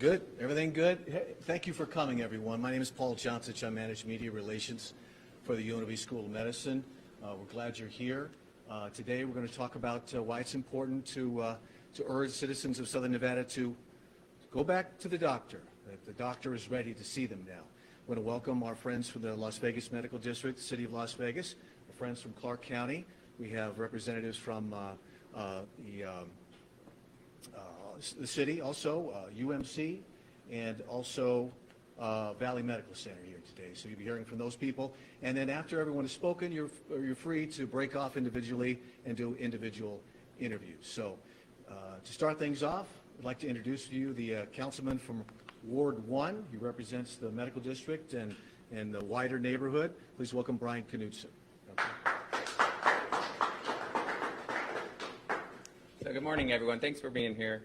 Good. Everything good? Hey, thank you for coming, everyone. My name is Paul Johnson. I manage media relations for the UNLV School of Medicine. We're glad you're here. Today we're going to talk about why it's important to urge citizens of Southern Nevada to go back to the doctor. That the doctor is ready to see them now. We're going to welcome our friends from the Las Vegas Medical District, the City of Las Vegas, our friends from Clark County. We have representatives from the city, also UMC, and also Valley Medical Center here today. So you'll be hearing from those people. And then after everyone has spoken, you're free to break off individually and do individual interviews. So to start things off, I'd like to introduce to you the councilman from Ward 1. He represents the medical district and the wider neighborhood. Please welcome Brian Knudsen. Okay. So good morning, everyone. Thanks for being here.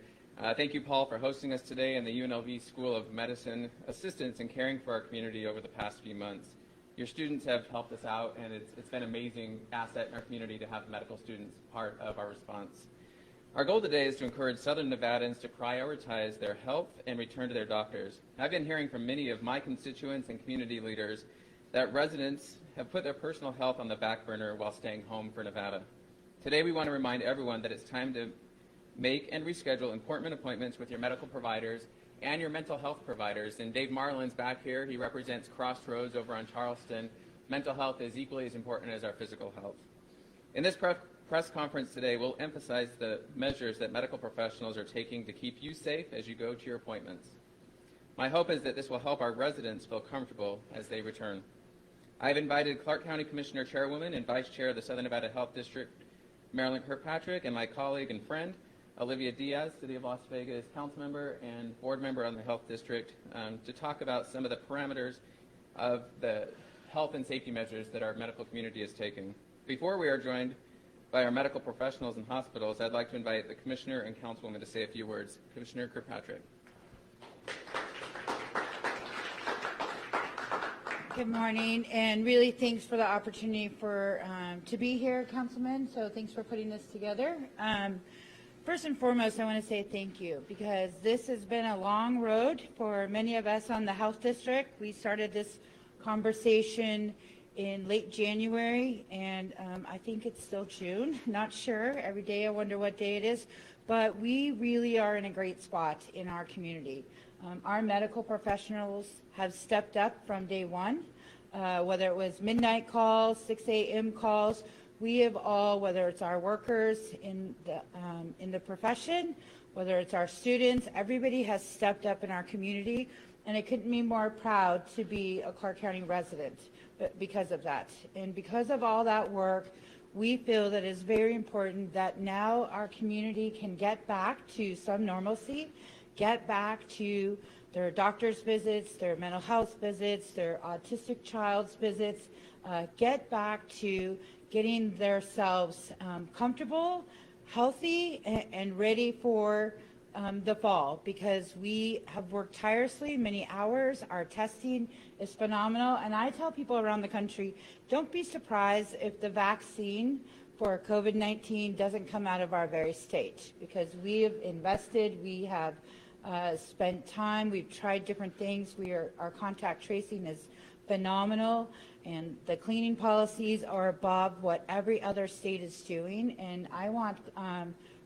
Thank you, Paul, for hosting us today and the UNLV School of Medicine assistance in caring for our community over the past few months. Your students have helped us out, and it's been an amazing asset in our community to have medical students part of our response. Our goal today is to encourage Southern Nevadans to prioritize their health and return to their doctors. I've been hearing from many of my constituents and community leaders that residents have put their personal health on the back burner while staying home for Nevada. Today we want to remind everyone that it's time to make and reschedule important appointments with your medical providers and your mental health providers. And Dave Marlin's back here. He represents Crossroads over on Charleston. Mental health is equally as important as our physical health. In this press conference today, we'll emphasize the measures that medical professionals are taking to keep you safe as you go to your appointments. My hope is that this will help our residents feel comfortable as they return. I've invited Clark County Commissioner Chairwoman and Vice Chair of the Southern Nevada Health District, Marilyn Kirkpatrick, and my colleague and friend, Olivia Diaz, City of Las Vegas council member and board member on the Health District, to talk about some of the parameters of the health and safety measures that our medical community is taking. Before we are joined by our medical professionals and hospitals, I'd like to invite the Commissioner and Councilwoman to say a few words. Commissioner Kirkpatrick. Good morning, and really thanks for the opportunity to be here, Councilman. So thanks for putting this together. First and foremost, I want to say thank you, because this has been a long road for many of us on the Health District. We started this conversation in late January, and I think it's still June. Not sure. Every day I wonder what day it is. But we really are in a great spot in our community. Our medical professionals have stepped up from day one, whether it was midnight calls, 6 a.m. calls. We have all, whether it's our workers in the profession, whether it's our students, everybody has stepped up in our community, and I couldn't be more proud to be a Clark County resident because of that. And because of all that work, we feel that it's very important that now our community can get back to some normalcy, get back to their doctor's visits, their mental health visits, their autistic child's visits, get back to getting themselves comfortable, healthy, and ready for the fall, because we have worked tirelessly many hours. Our testing is phenomenal, and I tell people around the country, don't be surprised if the vaccine for COVID-19 doesn't come out of our very state, because we have invested, we have spent time, we've tried different things. Our contact tracing is phenomenal, and the cleaning policies are above what every other state is doing. And I want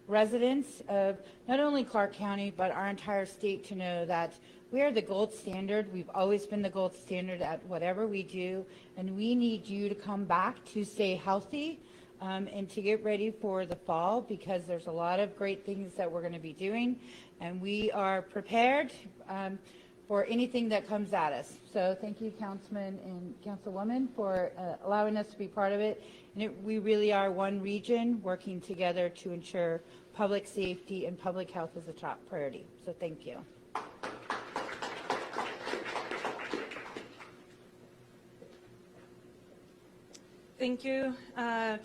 residents of not only Clark County but our entire state to know that we are the gold standard. We've always been the gold standard at whatever we do, and we need you to come back to stay healthy and to get ready for the fall, because there's a lot of great things that we're going to be doing, and we are prepared for anything that comes at us. So thank you, Councilman and Councilwoman, for allowing us to be part of it. And we really are one region working together to ensure public safety and public health is a top priority. So thank you. Thank you,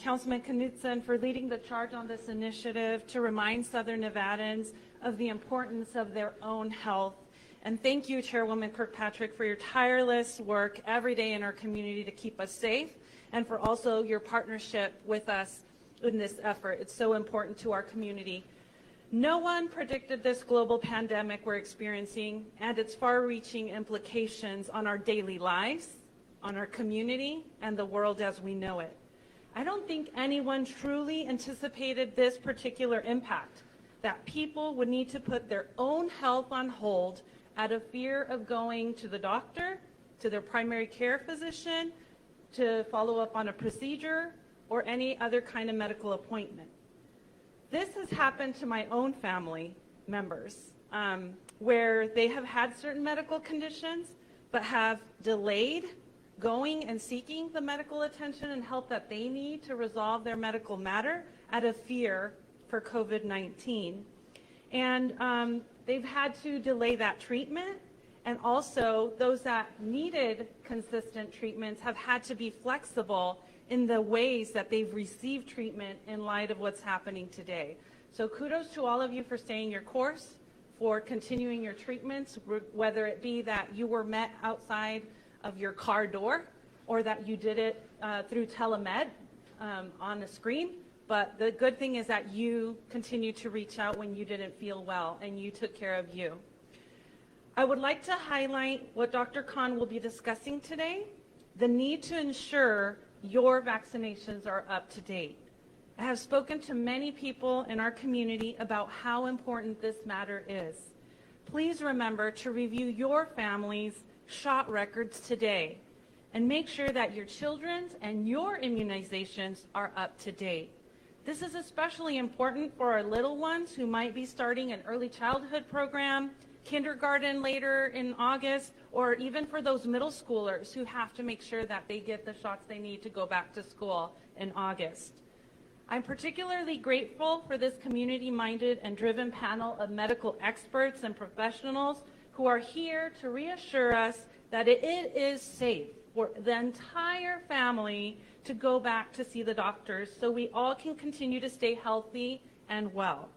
Councilman Knudsen, for leading the charge on this initiative to remind Southern Nevadans of the importance of their own health. And thank you, Chairwoman Kirkpatrick, for your tireless work every day in our community to keep us safe, and for also your partnership with us in this effort. It's so important to our community. No one predicted this global pandemic we're experiencing and its far-reaching implications on our daily lives, on our community, and the world as we know it. I don't think anyone truly anticipated this particular impact, that people would need to put their own health on hold out of fear of going to the doctor, to their primary care physician, to follow up on a procedure, or any other kind of medical appointment. This has happened to my own family members, where they have had certain medical conditions, but have delayed going and seeking the medical attention and help that they need to resolve their medical matter out of fear for COVID-19. And they've had to delay that treatment, and also those that needed consistent treatments have had to be flexible in the ways that they've received treatment in light of what's happening today. So kudos to all of you for staying your course, for continuing your treatments, whether it be that you were met outside of your car door or that you did it through telemed on a screen. But the good thing is that you continued to reach out when you didn't feel well and you took care of you. I would like to highlight what Dr. Khan will be discussing today, the need to ensure your vaccinations are up to date. I have spoken to many people in our community about how important this matter is. Please remember to review your family's shot records today and make sure that your children's and your immunizations are up to date. This is especially important for our little ones who might be starting an early childhood program, kindergarten later in August, or even for those middle schoolers who have to make sure that they get the shots they need to go back to school in August. I'm particularly grateful for this community-minded and driven panel of medical experts and professionals who are here to reassure us that it is safe for the entire family to go back to see the doctors so we all can continue to stay healthy and well.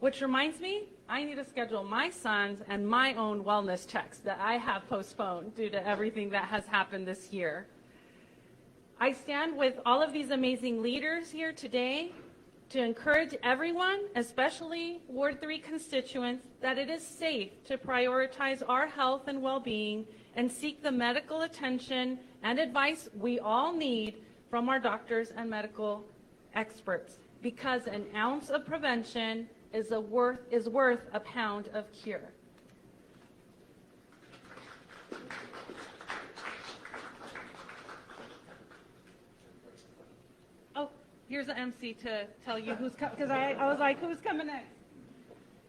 Which reminds me, I need to schedule my son's and my own wellness checks that I have postponed due to everything that has happened this year. I stand with all of these amazing leaders here today to encourage everyone, especially Ward 3 constituents, that it is safe to prioritize our health and well-being and seek the medical attention and advice we all need from our doctors and medical experts, because an ounce of prevention is worth a pound of cure. Oh, here's the MC to tell you who's coming, because I was like, who's coming next?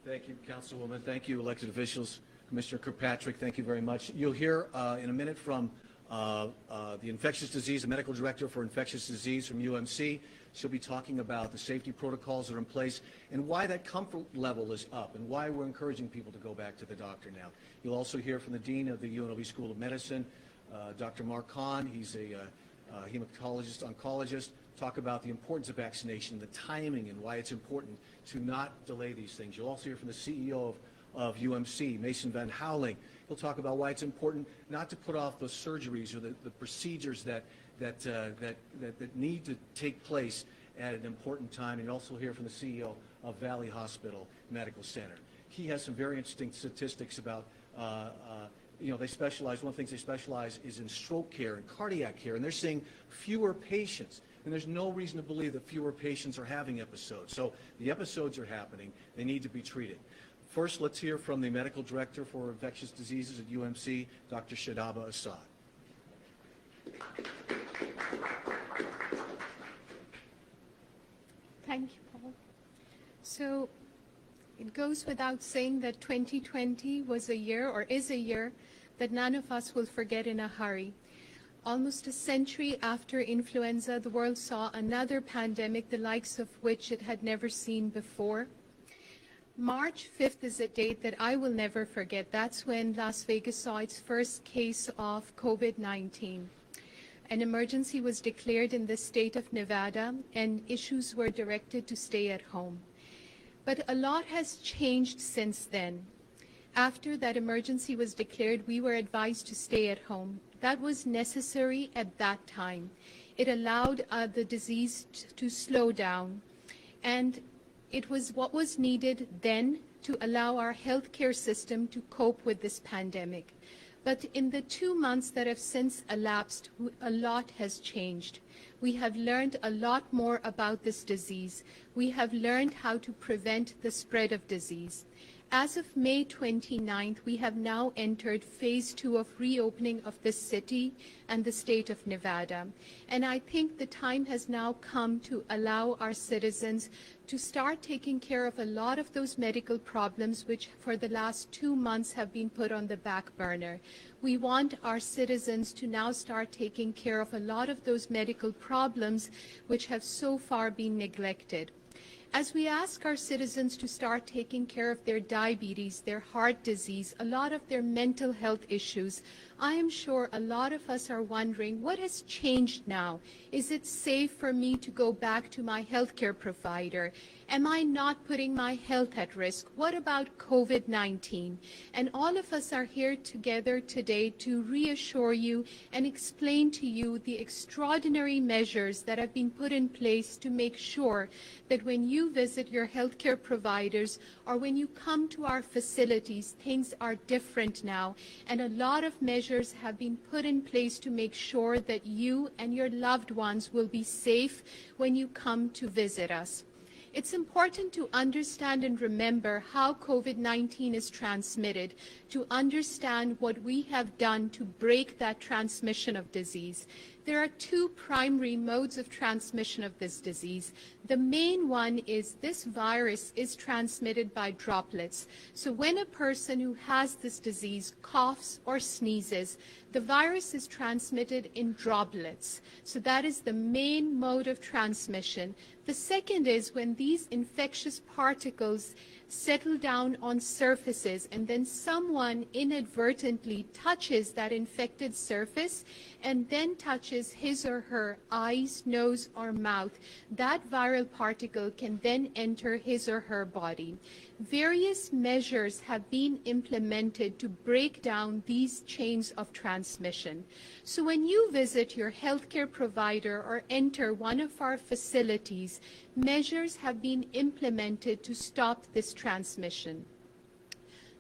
Thank you, Councilwoman. Thank you, elected officials. Commissioner Kirkpatrick, thank you very much. You'll hear in a minute from the infectious disease, the medical director for infectious disease from UMC. She'll be talking about the safety protocols that are in place and why that comfort level is up and why we're encouraging people to go back to the doctor now. You'll also hear from the Dean of the UNLV School of Medicine, Dr. Mark Kahn. He's a hematologist, oncologist, talk about the importance of vaccination, the timing, and why it's important to not delay these things. You'll also hear from the CEO of UMC, Mason Van Houweling. He'll talk about why it's important not to put off those surgeries or the procedures that need to take place at an important time. And you'll also hear from the CEO of Valley Hospital Medical Center. He has some very interesting statistics about, they specialize, one of the things they specialize is in stroke care and cardiac care, and they're seeing fewer patients. And there's no reason to believe that fewer patients are having episodes. So the episodes are happening. They need to be treated. First, let's hear from the medical director for infectious diseases at UMC, Dr. Shadaba Assad. Thank you, Paul. So it goes without saying that 2020 was a year, or is a year, that none of us will forget in a hurry. Almost a century after influenza, the world saw another pandemic, the likes of which it had never seen before. March 5th is a date that I will never forget. That's when Las Vegas saw its first case of COVID-19. An emergency was declared in the state of Nevada, and issues were directed to stay at home. But a lot has changed since then. After that emergency was declared, we were advised to stay at home. That was necessary at that time. It allowed the disease to slow down. And It was what was needed then to allow our healthcare system to cope with this pandemic. But in the 2 months that have since elapsed, a lot has changed. We have learned a lot more about this disease. We have learned how to prevent the spread of disease. As of May 29th, we have now entered phase 2 of reopening of the city and the state of Nevada. And I think the time has now come to allow our citizens to start taking care of a lot of those medical problems which for the last 2 months have been put on the back burner. We want our citizens to now start taking care of a lot of those medical problems which have so far been neglected. As we ask our citizens to start taking care of their diabetes, their heart disease, a lot of their mental health issues, I am sure a lot of us are wondering, what has changed now? Is it safe for me to go back to my healthcare provider? Am I not putting my health at risk? What about COVID-19? And all of us are here together today to reassure you and explain to you the extraordinary measures that have been put in place to make sure that when you visit your healthcare providers or when you come to our facilities, things are different now. And a lot of measures have been put in place to make sure that you and your loved ones will be safe when you come to visit us. It's important to understand and remember how COVID-19 is transmitted, to understand what we have done to break that transmission of disease. There are 2 primary modes of transmission of this disease. The main one is this virus is transmitted by droplets. So when a person who has this disease coughs or sneezes, the virus is transmitted in droplets. So that is the main mode of transmission. The second is when these infectious particles settle down on surfaces and then someone inadvertently touches that infected surface and then touches his or her eyes, nose, or mouth. That viral particle can then enter his or her body. Various measures have been implemented to break down these chains of transmission. So when you visit your healthcare provider or enter one of our facilities, measures have been implemented to stop this transmission.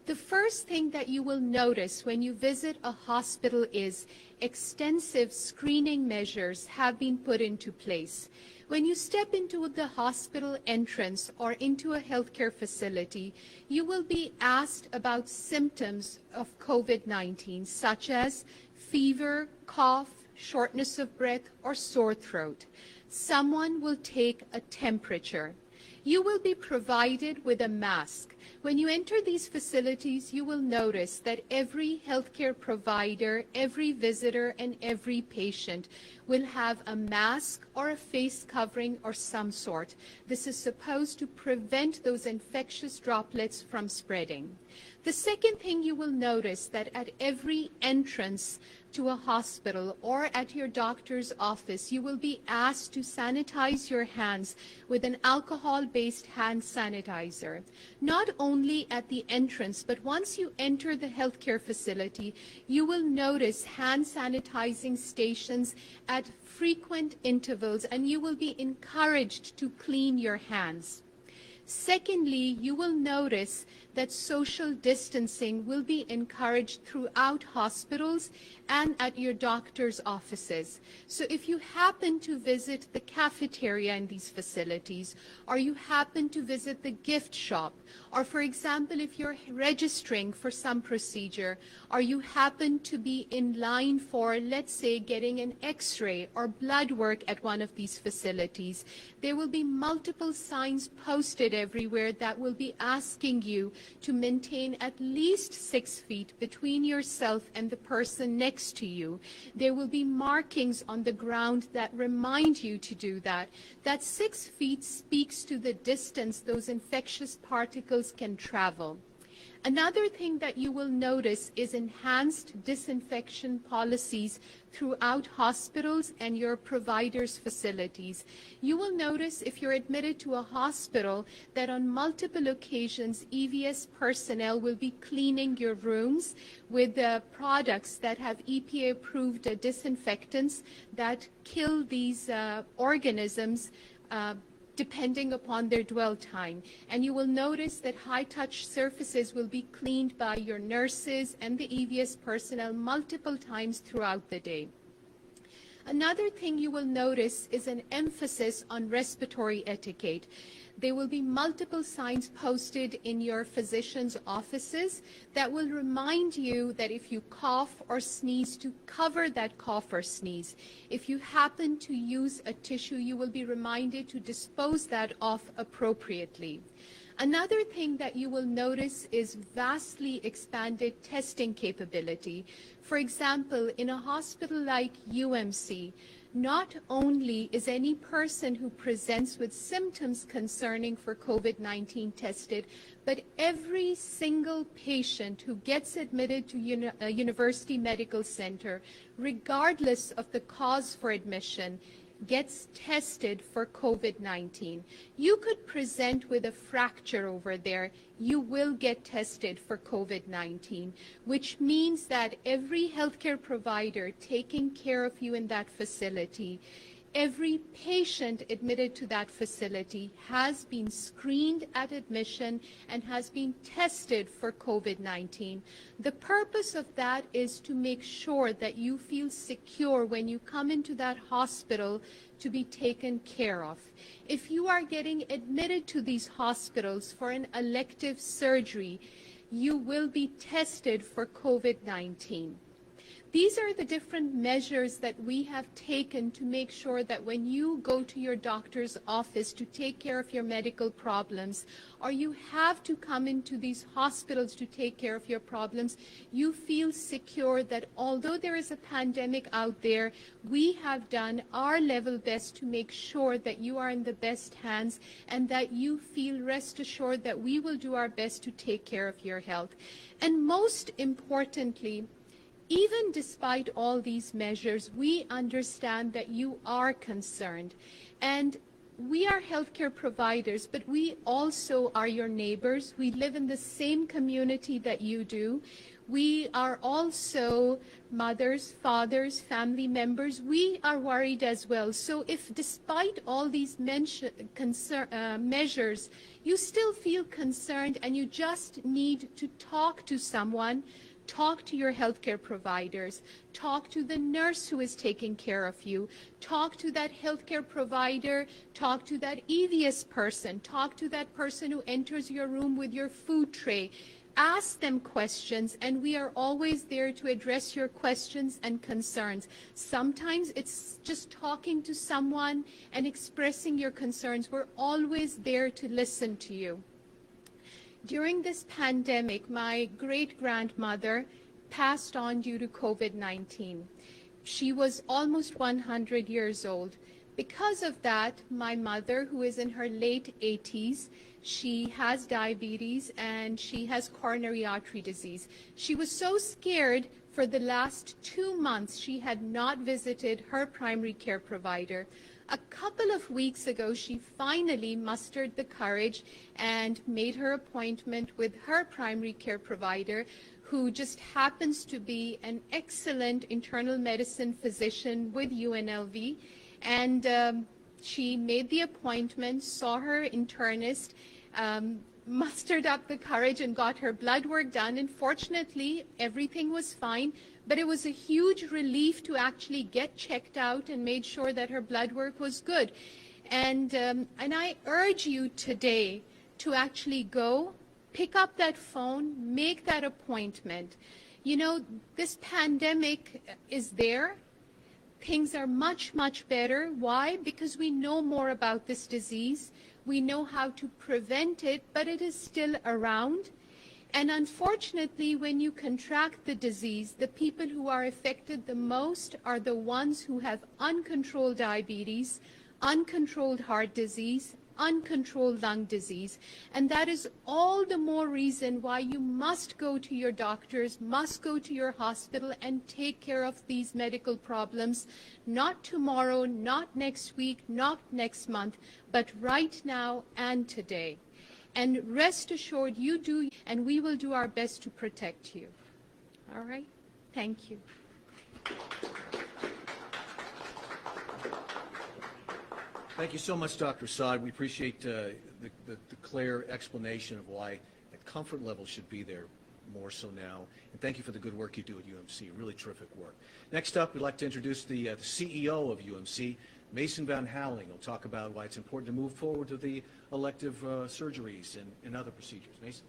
The first thing that you will notice when you visit a hospital is extensive screening measures have been put into place. When you step into the hospital entrance or into a healthcare facility, you will be asked about symptoms of COVID-19, such as fever, cough, shortness of breath, or sore throat. Someone will take a temperature. You will be provided with a mask. When you enter these facilities, you will notice that every healthcare provider, every visitor, and every patient will have a mask or a face covering or some sort. This is supposed to prevent those infectious droplets from spreading. The second thing you will notice that at every entrance to a hospital or at your doctor's office, you will be asked to sanitize your hands with an alcohol-based hand sanitizer. Not only at the entrance, but once you enter the healthcare facility, you will notice hand sanitizing stations at frequent intervals, and you will be encouraged to clean your hands. Secondly, you will notice that social distancing will be encouraged throughout hospitals and at your doctor's offices. So if you happen to visit the cafeteria in these facilities, or you happen to visit the gift shop, or for example, if you're registering for some procedure, or you happen to be in line for, let's say, getting an x-ray or blood work at one of these facilities, there will be multiple signs posted everywhere that will be asking you to maintain at least 6 feet between yourself and the person next to you. There will be markings on the ground that remind you to do that. That 6 feet speaks to the distance those infectious particles can travel. Another thing that you will notice is enhanced disinfection policies throughout hospitals and your providers' facilities. You will notice if you're admitted to a hospital that on multiple occasions EVS personnel will be cleaning your rooms with products that have EPA-approved disinfectants that kill these organisms depending upon their dwell time. And you will notice that high-touch surfaces will be cleaned by your nurses and the EVS personnel multiple times throughout the day. Another thing you will notice is an emphasis on respiratory etiquette. There will be multiple signs posted in your physician's offices that will remind you that if you cough or sneeze, to cover that cough or sneeze. If you happen to use a tissue, you will be reminded to dispose that off appropriately. Another thing that you will notice is vastly expanded testing capability. For example, in a hospital like UMC, not only is any person who presents with symptoms concerning for COVID-19 tested, but every single patient who gets admitted to a university medical center, regardless of the cause for admission, gets tested for COVID-19. You could present with a fracture over there, you will get tested for COVID-19, which means that every healthcare provider taking care of you in that facility, every patient admitted to that facility has been screened at admission and has been tested for COVID-19. The purpose of that is to make sure that you feel secure when you come into that hospital to be taken care of. If you are getting admitted to these hospitals for an elective surgery, you will be tested for COVID-19. These are the different measures that we have taken to make sure that when you go to your doctor's office to take care of your medical problems, or you have to come into these hospitals to take care of your problems, you feel secure that although there is a pandemic out there, we have done our level best to make sure that you are in the best hands and that you feel rest assured that we will do our best to take care of your health. And most importantly, even despite all these measures, we understand that you are concerned. And we are healthcare providers, but we also are your neighbors. We live in the same community that you do. We are also mothers, fathers, family members. We are worried as well. So if despite all these measures, you still feel concerned and you just need to talk to someone, talk to your healthcare providers, talk to the nurse who is taking care of you, talk to that healthcare provider, talk to that EVS person, talk to that person who enters your room with your food tray. Ask them questions, and we are always there to address your questions and concerns. Sometimes it's just talking to someone and expressing your concerns. We're always there to listen to you. During this pandemic, my great-grandmother passed on due to COVID-19. She was almost 100 years old. Because of that, my mother, who is in her late 80s, she has diabetes and she has coronary artery disease. She was so scared for the last 2 months she had not visited her primary care provider. A couple of weeks ago, she finally mustered the courage and made her appointment with her primary care provider, who just happens to be an excellent internal medicine physician with UNLV. And she made the appointment, saw her internist, mustered up the courage and got her blood work done. And fortunately, everything was fine. But it was a huge relief to actually get checked out and made sure that her blood work was good. And I urge you today to actually go, pick up that phone, make that appointment. You know, this pandemic is there. Things are much, much better. Why? Because we know more about this disease. We know how to prevent it, but it is still around. And unfortunately, when you contract the disease, the people who are affected the most are the ones who have uncontrolled diabetes, uncontrolled heart disease, uncontrolled lung disease. And that is all the more reason why you must go to your doctors, must go to your hospital and take care of these medical problems, not tomorrow, not next week, not next month, but right now and today. And rest assured, you do, and we will do our best to protect you. All right? Thank you. Thank you so much, Dr. Assad. We appreciate the clear explanation of why the comfort level should be there more so now. And thank you for the good work you do at UMC. Really terrific work. Next up, we'd like to introduce the CEO of UMC, Mason Van Houweling. He'll talk about why it's important to move forward to the elective surgeries and other procedures. Mason?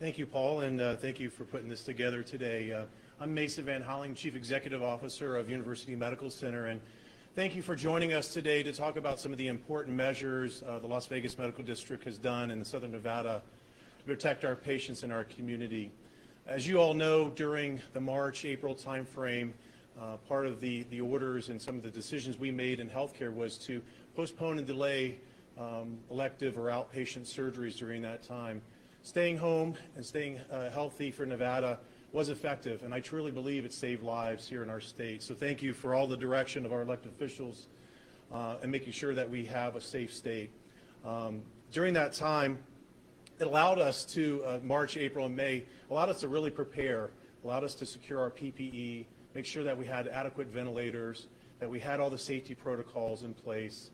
Thank you, Paul, and thank you for putting this together today. I'm Mason Van Houweling, Chief Executive Officer of University Medical Center, and thank you for joining us today to talk about some of the important measures the Las Vegas Medical District has done in Southern Nevada to protect our patients and our community. As you all know, during the March-April timeframe, part of the orders and some of the decisions we made in healthcare was to postpone and delay elective or outpatient surgeries during that time. Staying home and staying healthy for Nevada was effective, and I truly believe it saved lives here in our state. So thank you for all the direction of our elected officials and making sure that we have a safe state. During that time, it allowed us to, March, April, and May, allowed us to really prepare, allowed us to secure our PPE, make sure that we had adequate ventilators, that we had all the safety protocols in place,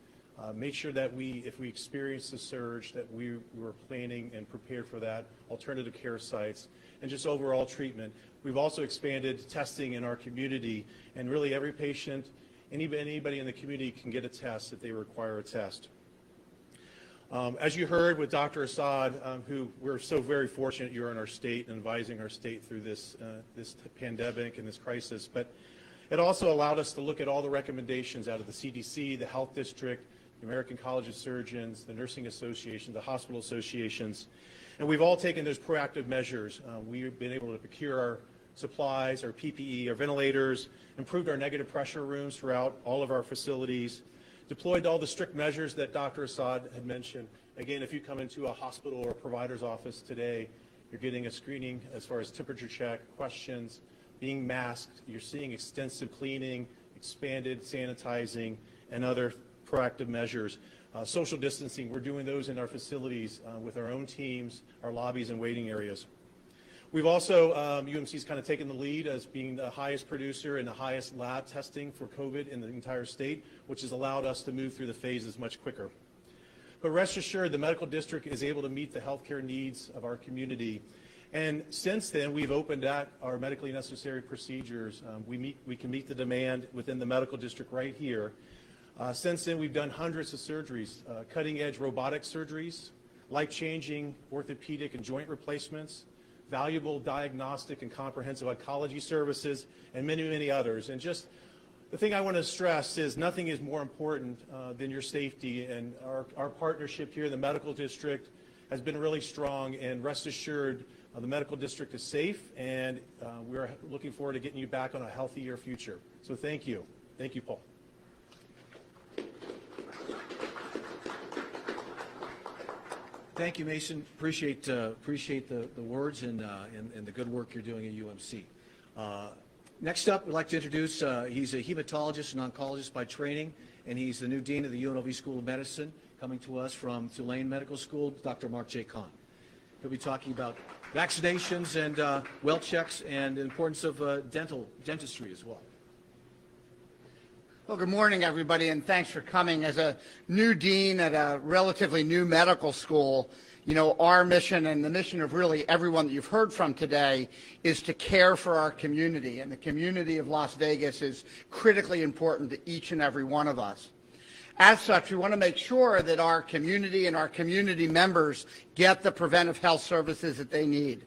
make sure that if we experienced a surge, that we were planning and prepared for that, alternative care sites, and just overall treatment. We've also expanded testing in our community, and really every patient, anybody in the community can get a test if they require a test. As you heard with Dr. Assad, who we're so very fortunate you're in our state and advising our state through this pandemic and this crisis, but it also allowed us to look at all the recommendations out of the CDC, the Health District, the American College of Surgeons, the Nursing Association, the hospital associations, and we've all taken those proactive measures. We've been able to procure our supplies, our PPE, our ventilators, improved our negative pressure rooms throughout all of our facilities, deployed all the strict measures that Dr. Assad had mentioned. Again, if you come into a hospital or a provider's office today, you're getting a screening as far as temperature check, questions, being masked, you're seeing extensive cleaning, expanded sanitizing, and other proactive measures. Social distancing, we're doing those in our facilities with our own teams, our lobbies and waiting areas. We've also, UMC's kind of taken the lead as being the highest producer and the highest lab testing for COVID in the entire state, which has allowed us to move through the phases much quicker. But rest assured, the medical district is able to meet the healthcare needs of our community. And since then, we've opened up our medically necessary procedures. We can meet the demand within the medical district right here. Since then, we've done hundreds of surgeries, cutting-edge robotic surgeries, life-changing orthopedic and joint replacements, valuable diagnostic and comprehensive oncology services, and many, many others. And just the thing I want to stress is nothing is more important than your safety, and our partnership here in the medical district has been really strong, and rest assured the medical district is safe, and we're looking forward to getting you back on a healthier future. So thank you. Thank you, Paul. Thank you, Mason. Appreciate the words and the good work you're doing at UMC. Next up, we'd like to introduce, he's a hematologist and oncologist by training, and he's the new dean of the UNLV School of Medicine, coming to us from Tulane Medical School, Dr. Mark J. Kahn. He'll be talking about vaccinations and well checks and the importance of dentistry as well. Well, good morning, everybody, and thanks for coming. As a new dean at a relatively new medical school, you know, our mission and the mission of really everyone that you've heard from today is to care for our community, and the community of Las Vegas is critically important to each and every one of us. As such, we want to make sure that our community and our community members get the preventive health services that they need.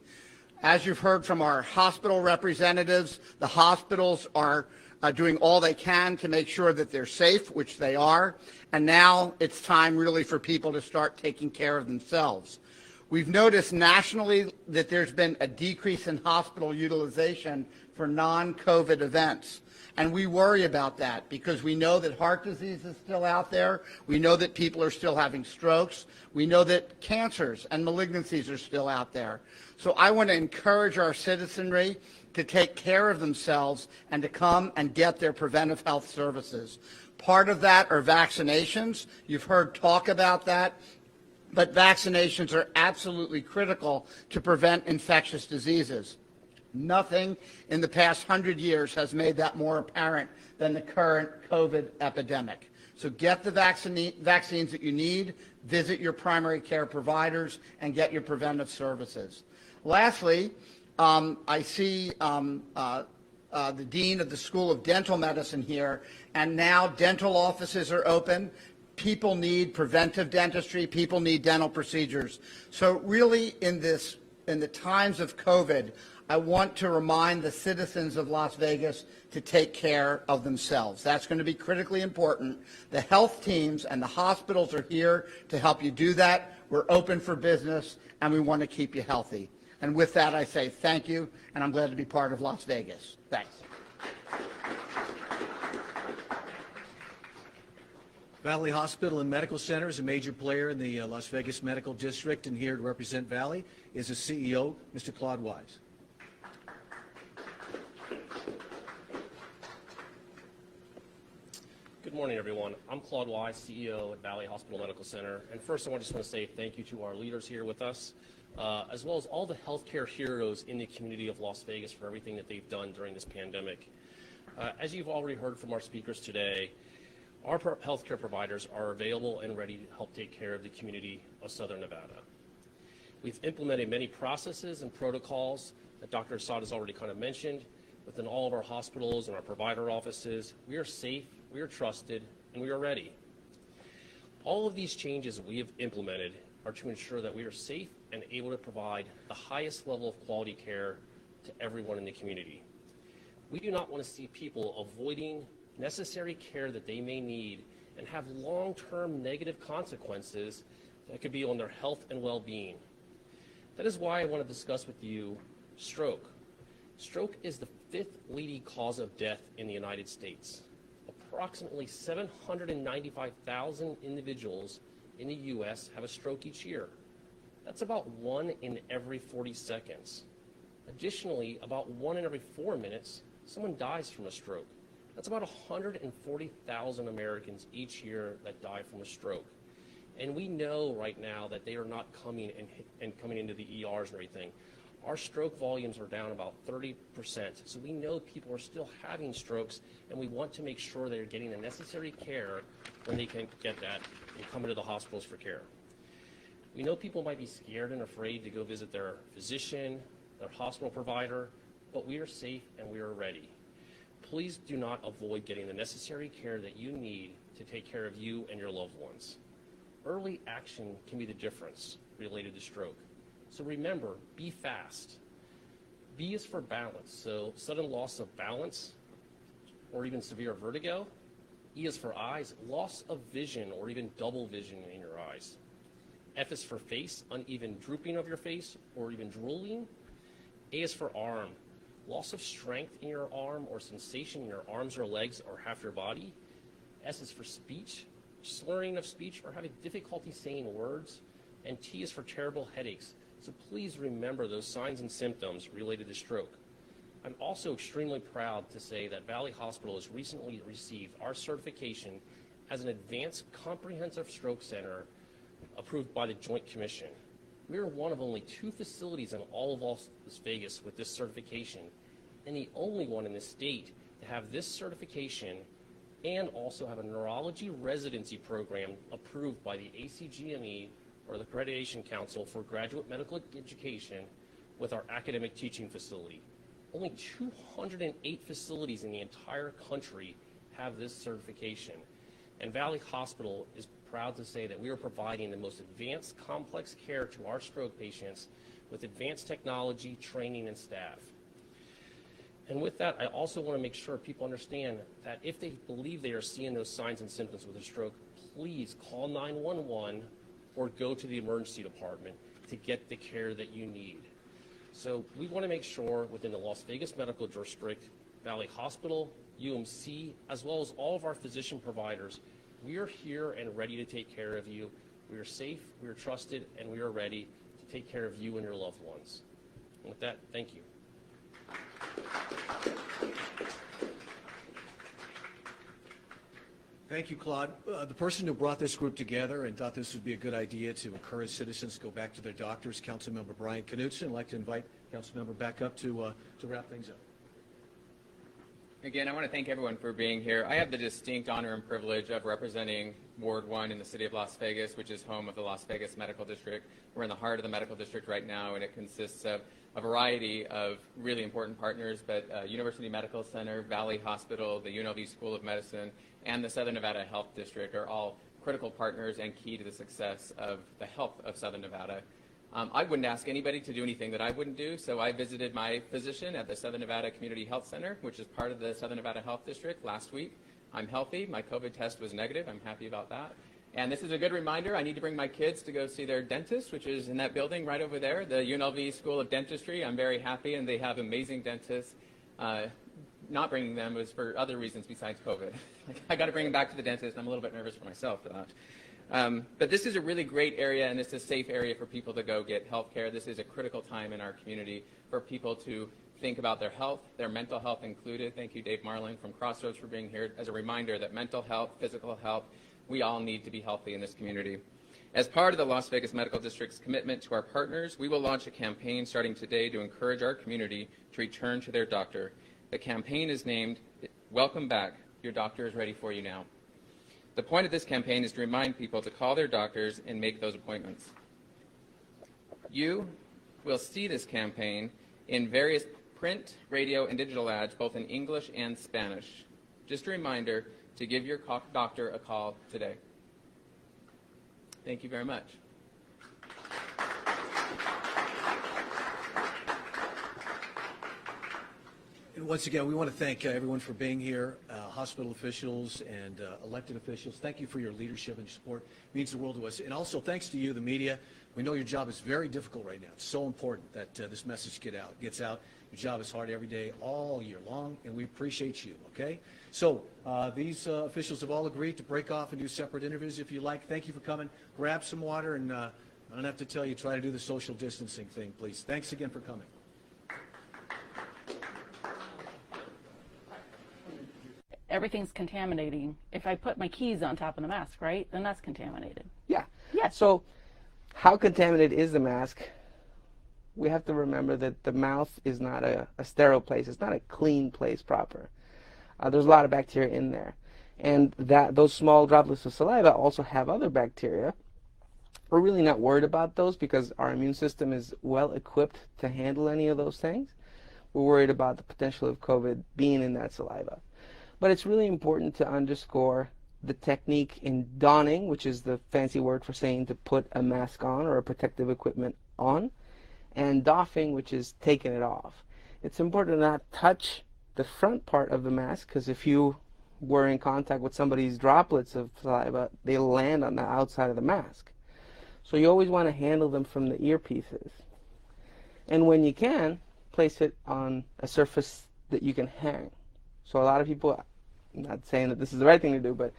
As you've heard from our hospital representatives, the hospitals are doing all they can to make sure that they're safe, which they are, and now it's time really for people to start taking care of themselves. We've noticed nationally that there's been a decrease in hospital utilization for non-COVID events, and we worry about that because we know that heart disease is still out there, we know that people are still having strokes, we know that cancers and malignancies are still out there. So I want to encourage our citizenry to take care of themselves and to come and get their preventive health services. Part of that are vaccinations. You've heard talk about that, but vaccinations are absolutely critical to prevent infectious diseases. Nothing in the past 100 years has made that more apparent than the current COVID epidemic. So get the vaccines that you need, visit your primary care providers, and get your preventive services. Lastly, I see the Dean of the School of Dental Medicine here, and now dental offices are open. People need preventive dentistry. People need dental procedures. So really, in the times of COVID, I want to remind the citizens of Las Vegas to take care of themselves. That's going to be critically important. The health teams and the hospitals are here to help you do that. We're open for business, and we want to keep you healthy. And with that, I say thank you, and I'm glad to be part of Las Vegas. Thanks. Valley Hospital and Medical Center is a major player in the Las Vegas Medical District, and here to represent Valley is the CEO, Mr. Claude Wise. Good morning, everyone. I'm Claude Wise, CEO at Valley Hospital Medical Center. And first, I just want to say thank you to our leaders here with us, as well as all the healthcare heroes in the community of Las Vegas for everything that they've done during this pandemic. As you've already heard from our speakers today, our healthcare providers are available and ready to help take care of the community of Southern Nevada. We've implemented many processes and protocols that Dr. Assad has already kind of mentioned within all of our hospitals and our provider offices. We are safe, we are trusted, and we are ready. All of these changes we have implemented are to ensure that we are safe and able to provide the highest level of quality care to everyone in the community. We do not want to see people avoiding necessary care that they may need and have long-term negative consequences that could be on their health and well-being. That is why I want to discuss with you stroke. Stroke is the 5th leading cause of death in the United States. Approximately 795,000 individuals in the U.S. have a stroke each year. That's about 1 in every 40 seconds. Additionally, about 1 in every 4 minutes, someone dies from a stroke. That's about 140,000 Americans each year that die from a stroke. And we know right now that they are not coming into the ERs and everything. Our stroke volumes are down about 30%. So we know people are still having strokes, and we want to make sure they're getting the necessary care when they can get that and come into the hospitals for care. We know people might be scared and afraid to go visit their physician, their hospital provider, but we are safe and we are ready. Please do not avoid getting the necessary care that you need to take care of you and your loved ones. Early action can be the difference related to stroke. So remember, be fast. B is for balance, so sudden loss of balance or even severe vertigo. E is for eyes, loss of vision or even double vision in your eyes. F is for face, uneven drooping of your face or even drooling. A is for arm, loss of strength in your arm or sensation in your arms or legs or half your body. S is for speech, slurring of speech or having difficulty saying words. And T is for terrible headaches. So please remember those signs and symptoms related to stroke. I'm also extremely proud to say that Valley Hospital has recently received our certification as an advanced comprehensive stroke center approved by the Joint Commission. We are one of only 2 facilities in all of Las Vegas with this certification, and the only one in the state to have this certification and also have a neurology residency program approved by the ACGME, or the Accreditation Council for Graduate Medical Education, with our academic teaching facility. Only 208 facilities in the entire country have this certification. And Valley Hospital is proud to say that we are providing the most advanced complex care to our stroke patients with advanced technology, training, and staff. And with that, I also want to make sure people understand that if they believe they are seeing those signs and symptoms with a stroke, please call 911 or go to the emergency department to get the care that you need. So we want to make sure within the Las Vegas Medical District, Valley Hospital, UMC, as well as all of our physician providers, we are here and ready to take care of you. We are safe, we are trusted, and we are ready to take care of you and your loved ones. And with that, thank you. Thank you, Claude. The person who brought this group together and thought this would be a good idea to encourage citizens to go back to their doctors, Councilmember Brian Knutson. I'd like to invite Councilmember back up to wrap things up. Again, I want to thank everyone for being here. I have the distinct honor and privilege of representing Ward 1 in the city of Las Vegas, which is home of the Las Vegas Medical District. We're in the heart of the medical district right now, and it consists of a variety of really important partners, but University Medical Center, Valley Hospital, the UNLV School of Medicine, and the Southern Nevada Health District are all critical partners and key to the success of the health of Southern Nevada. I wouldn't ask anybody to do anything that I wouldn't do, so I visited my physician at the Southern Nevada Community Health Center, which is part of the Southern Nevada Health District, last week. I'm healthy. My COVID test was negative. I'm happy about that. And this is a good reminder. I need to bring my kids to go see their dentist, which is in that building right over there, the UNLV School of Dentistry. I'm very happy, and they have amazing dentists. Not bringing them was for other reasons besides COVID. I got to bring them back to the dentist. I'm a little bit nervous for myself for that. But this is a really great area, and it's a safe area for people to go get health care. This is a critical time in our community for people to think about their health, their mental health included. Thank you, Dave Marling from Crossroads, for being here as a reminder that mental health, physical health, we all need to be healthy in this community. As part of the Las Vegas Medical District's commitment to our partners, we will launch a campaign starting today to encourage our community to return to their doctor. The campaign is named Welcome Back. Your doctor is ready for you now. The point of this campaign is to remind people to call their doctors and make those appointments. You will see this campaign in various print, radio, and digital ads, both in English and Spanish. Just a reminder to give your doctor a call today. Thank you very much. And once again, we want to thank everyone for being here, hospital officials and elected officials. Thank you for your leadership and support. It means the world to us. And also thanks to you, the media. We know your job is very difficult right now. It's so important that this message gets out. Your job is hard every day, all year long, and we appreciate you, okay? So these officials have all agreed to break off and do separate interviews if you like. Thank you for coming. Grab some water, and I don't have to tell you, try to do the social distancing thing, please. Thanks again for coming. Everything's contaminating. If I put my keys on top of the mask, right, then that's contaminated. Yeah. Yes. So how contaminated is the mask? We have to remember that the mouth is not a sterile place. It's not a clean place proper. There's a lot of bacteria in there. And those small droplets of saliva also have other bacteria. We're really not worried about those because our immune system is well equipped to handle any of those things. We're worried about the potential of COVID being in that saliva. But it's really important to underscore the technique in donning, which is the fancy word for saying to put a mask on or a protective equipment on, and doffing, which is taking it off. It's important to not touch the front part of the mask, because if you were in contact with somebody's droplets of saliva, they land on the outside of the mask. So you always want to handle them from the earpieces. And when you can, place it on a surface that you can hang. So a lot of people, I'm not saying that this is the right thing to do, but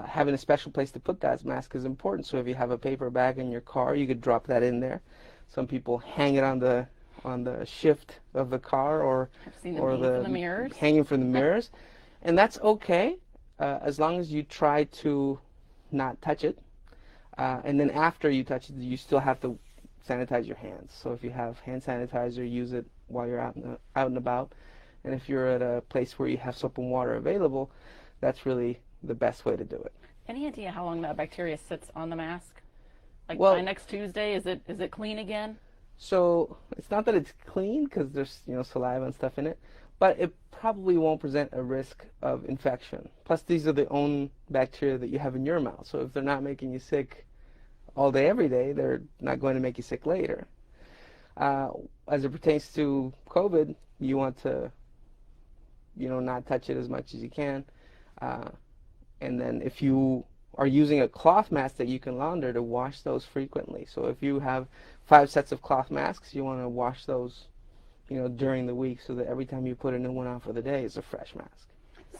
having a special place to put that mask is important. So if you have a paper bag in your car, you could drop that in there. Some people hang it on the shift of the car, or from the mirrors. Hanging from the mirrors, and that's okay as long as you try to not touch it. And then after you touch it, you still have to sanitize your hands. So if you have hand sanitizer, use it while you're out and about. And if you're at a place where you have soap and water available, that's really the best way to do it. Any idea how long that bacteria sits on the mask? Like Well, by next Tuesday, is it clean again? So it's not that it's clean because there's saliva and stuff in it, but it probably won't present a risk of infection. Plus, these are the own bacteria that you have in your mouth. So if they're not making you sick all day, every day, they're not going to make you sick later. As it pertains to COVID, you want to not touch it as much as you can. And then if you are using a cloth mask that you can launder, to wash those frequently. So if you have 5 sets of cloth masks, you want to wash those during the week, so that every time you put a new one on for the day, it's a fresh mask.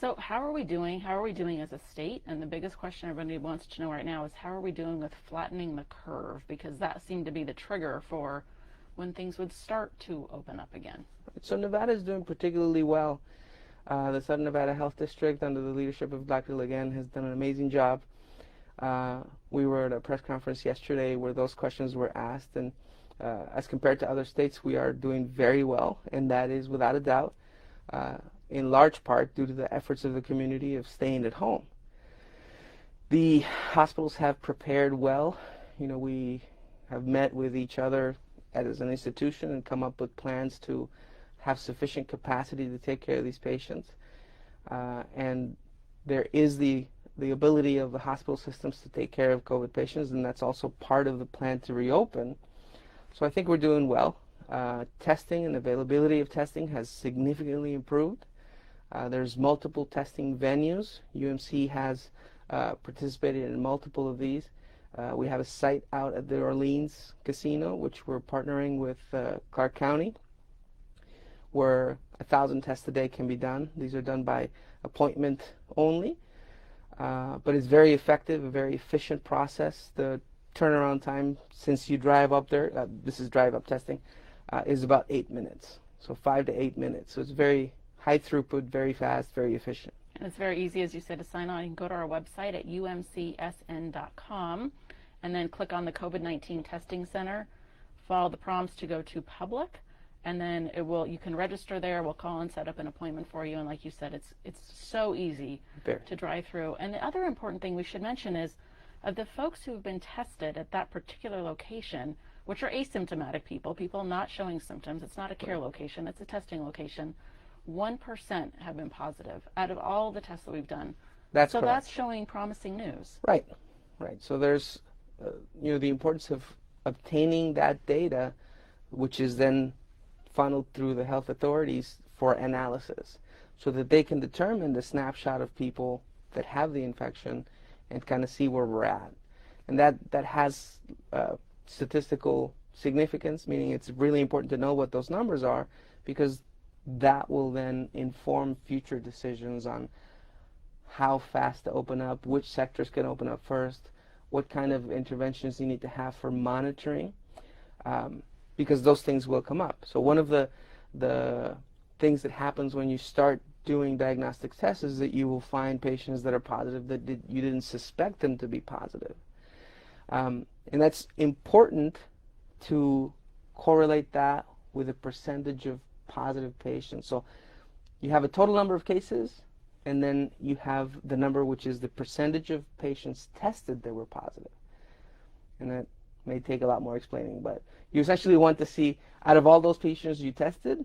So how are we doing? How are we doing as a state? And the biggest question everybody wants to know right now is, how are we doing with flattening the curve? Because that seemed to be the trigger for when things would start to open up again. So Nevada is doing particularly well. The Southern Nevada Health District, under the leadership of Dr. Legan, has done an amazing job. We were at a press conference yesterday where those questions were asked, and as compared to other states, we are doing very well, and that is without a doubt, in large part due to the efforts of the community of staying at home. The hospitals have prepared well. You know, we have met with each other as an institution and come up with plans to have sufficient capacity to take care of these patients. And there is the ability of the hospital systems to take care of COVID patients, and that's also part of the plan to reopen. So I think we're doing well. Testing and availability of testing has significantly improved. There's multiple testing venues. UMC has participated in multiple of these. We have a site out at the Orleans Casino, which we're partnering with Clark County, where 1,000 tests a day can be done. These are done by appointment only, but it's very effective, a very efficient process. The turnaround time since you drive up there, this is drive-up testing, is about 8 minutes, so 5 to 8 minutes. So it's very high throughput, very fast, very efficient. And it's very easy, as you said, to sign on. You can go to our website at umcsn.com and then click on the COVID-19 Testing Center, follow the prompts to go to public, and then you can register there. We'll call and set up an appointment for you. And like you said, it's so easy to drive through. And the other important thing we should mention is of the folks who have been tested at that particular location, which are asymptomatic people not showing symptoms. It's not a care location, it's a testing location. 1% have been positive out of all the tests that we've done. That's so correct. That's showing promising news. Right. So there's, the importance of obtaining that data, which is then funneled through the health authorities for analysis, so that they can determine the snapshot of people that have the infection and kind of see where we're at. And that has statistical significance, meaning it's really important to know what those numbers are, because that will then inform future decisions on how fast to open up, which sectors can open up first, what kind of interventions you need to have for monitoring, because those things will come up. So one of the things that happens when you start doing diagnostic tests is that you will find patients that are positive that you didn't suspect them to be positive. And that's important to correlate that with a percentage of positive patients. So you have a total number of cases, and then you have the number which is the percentage of patients tested that were positive. And that may take a lot more explaining, but you essentially want to see, out of all those patients you tested,